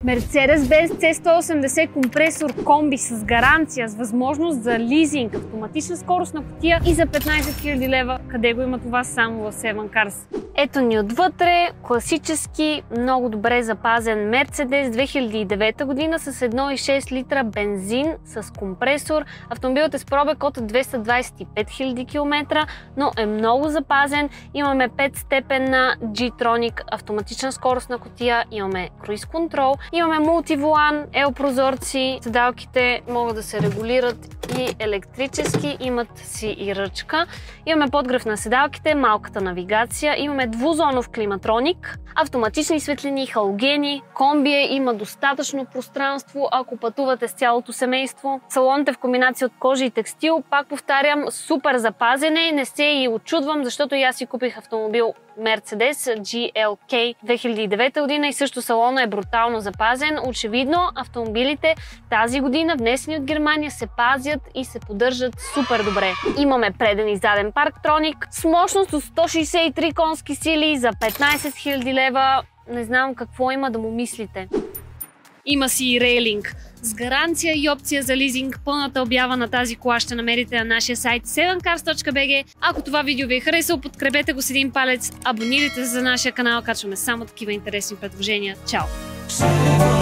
Mercedes-Benz C180 компресор комби с гаранция, с възможност за лизинг, автоматична скоростна кутия и за 15 000 лева. Къде го има това? Само в Seven Cars. Ето ни отвътре, класически, много добре запазен Mercedes 2009 година с 1,6 литра бензин с компресор. Автомобилът е с пробег от 225 000 км, но е много запазен. Имаме 5-степенна G-Tronic автоматична скоростна кутия, имаме круиз контрол, имаме мултиволан, прозорци, седалките могат да се регулират и електрически, имат си и ръчка. Имаме подгрев на седалките, малката навигация, имаме двузонов климатроник, автоматични светлини, халогени, комбие, има достатъчно пространство, ако пътувате с цялото семейство. Салонът е в комбинация от кожа и текстил, пак повтарям, супер запазене, не се и очудвам, защото и аз си купих автомобил Mercedes GLK 2009 година и също салона е брутално запазен. Очевидно, автомобилите тази година, внесени от Германия, се пазят и се поддържат супер добре. Имаме преден и заден парктроник с мощност от 163 конски сили за 15 000 лева. Не знам какво има да му мислите. Има си и рейлинг с гаранция и опция за лизинг. Пълната обява на тази кола ще намерите на нашия сайт sevencars.bg. Ако това видео ви е харесало, подкрепете го с един палец, абонирайте се за нашия канал, качваме само такива интересни предложения. Чао!